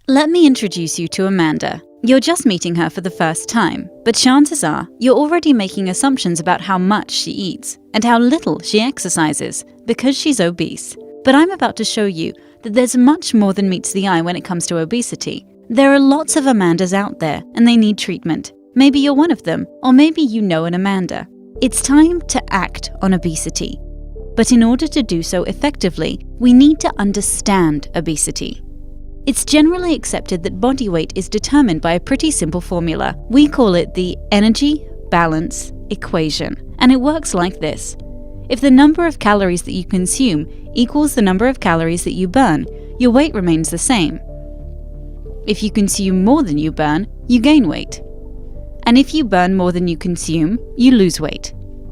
Let me introduce you to Amanda. You're just meeting her for the first time, but chances are you're already making assumptions about how much she eats and how little she exercises because she's obese. But I'm about to show you that there's much more than meets the eye when it comes to obesity. There are lots of Amandas out there and they need treatment. Maybe you're one of them, or maybe you know an Amanda. It's time to act on obesity. But in order to do so effectively, we need to understand obesity. It's generally accepted that body weight is determined by a pretty simple formula. We call it the energy balance equation, and it works like this. If the number of calories that you consume equals the number of calories that you burn, your weight remains the same. If you consume more than you burn, you gain weight. And if you burn more than you consume, you lose weight.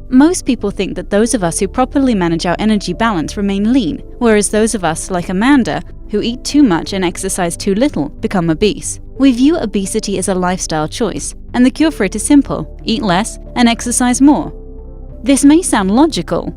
Most people think that those of us who properly manage our energy balance remain lean, whereas those of us, like Amanda, who eat too much and exercise too little, become obese. We view obesity as a lifestyle choice, and the cure for it is simple: eat less and exercise more. This may sound logical,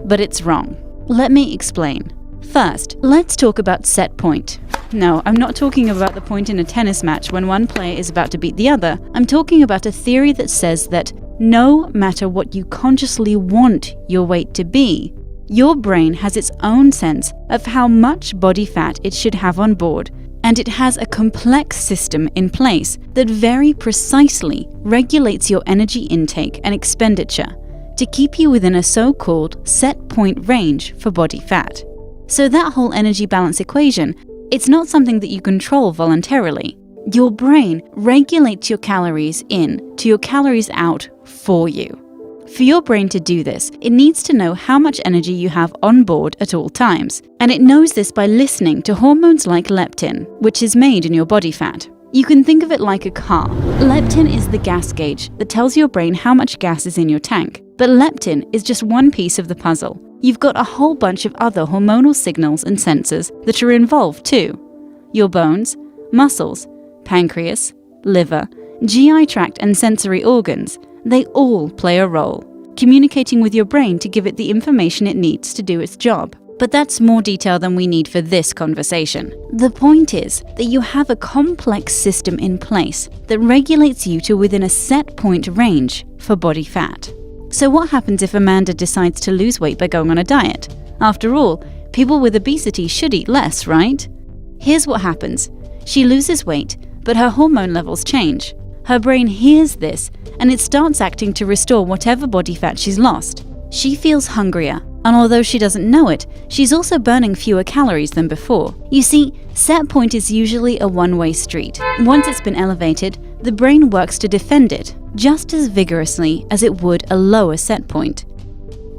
but it's wrong. Let me explain. First, let's talk about set point. No, I'm not talking about the point in a tennis match when one player is about to beat the other. I'm talking about a theory that says that no matter what you consciously want your weight to be, your brain has its own sense of how much body fat it should have on board, and it has a complex system in place that very precisely regulates your energy intake and expenditure to keep you within a so-called set point range for body fat. So that whole energy balance equation, it's not something that you control voluntarily. Your brain regulates your calories in to your calories out for you. For your brain to do this, it needs to know how much energy you have on board at all times. And it knows this by listening to hormones like leptin, which is made in your body fat. You can think of it like a car. Leptin is the gas gauge that tells your brain how much gas is in your tank. But leptin is just one piece of the puzzle. You've got a whole bunch of other hormonal signals and sensors that are involved too. Your bones, muscles, pancreas, liver, GI tract and sensory organs, they all play a role, communicating with your brain to give it the information it needs to do its job. But that's more detail than we need for this conversation. The point is that you have a complex system in place that regulates you to within a set point range for body fat. So what happens if Amanda decides to lose weight by going on a diet? After all, people with obesity should eat less, right? Here's what happens. She loses weight, but her hormone levels change. Her brain hears this, and it starts acting to restore whatever body fat she's lost. She feels hungrier, and although she doesn't know it, she's also burning fewer calories than before. You see, set point is usually a one-way street. Once it's been elevated, the brain works to defend it just as vigorously as it would a lower set point.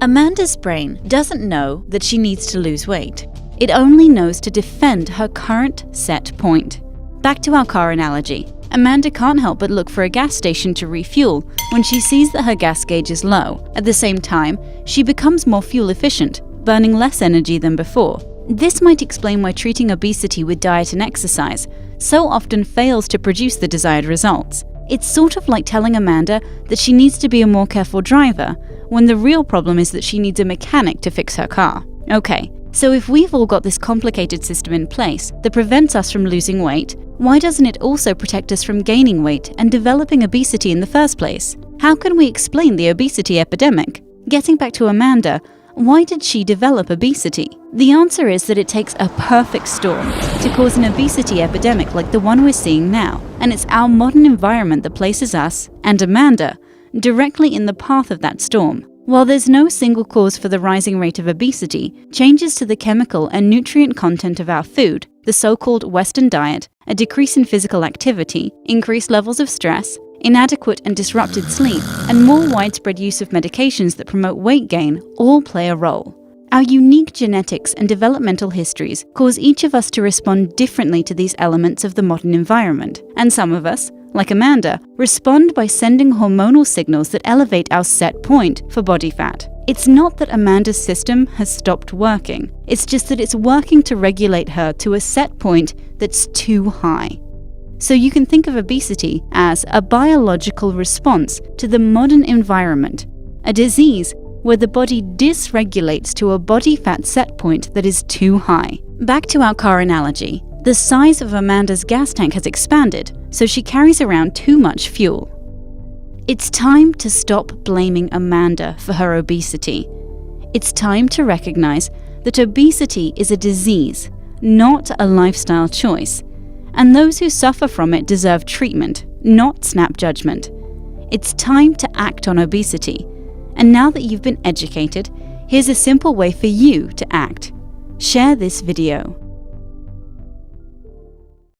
Amanda's brain doesn't know that she needs to lose weight. It only knows to defend her current set point. Back to our car analogy. Amanda can't help but look for a gas station to refuel when she sees that her gas gauge is low. At the same time, she becomes more fuel efficient, burning less energy than before. This might explain why treating obesity with diet and exercise so often fails to produce the desired results. It's sort of like telling Amanda that she needs to be a more careful driver, when the real problem is that she needs a mechanic to fix her car. Okay, so if we've all got this complicated system in place that prevents us from losing weight, why doesn't it also protect us from gaining weight and developing obesity in the first place? How can we explain the obesity epidemic? Getting back to Amanda, why did she develop obesity? The answer is that it takes a perfect storm to cause an obesity epidemic like the one we're seeing now, and it's our modern environment that places us, and Amanda, directly in the path of that storm. While there's no single cause for the rising rate of obesity, changes to the chemical and nutrient content of our food, the so-called Western diet, a decrease in physical activity, increased levels of stress, inadequate and disrupted sleep, and more widespread use of medications that promote weight gain all play a role. Our unique genetics and developmental histories cause each of us to respond differently to these elements of the modern environment, and some of us, like Amanda, respond by sending hormonal signals that elevate our set point for body fat. It's not that Amanda's system has stopped working, it's just that it's working to regulate her to a set point that's too high. So you can think of obesity as a biological response to the modern environment, a disease where the body dysregulates to a body fat set point that is too high. Back to our car analogy. The size of Amanda's gas tank has expanded, so she carries around too much fuel. It's time to stop blaming Amanda for her obesity. It's time to recognize that obesity is a disease, not a lifestyle choice, and those who suffer from it deserve treatment, not snap judgment. It's time to act on obesity. And now that you've been educated, here's a simple way for you to act. Share this video.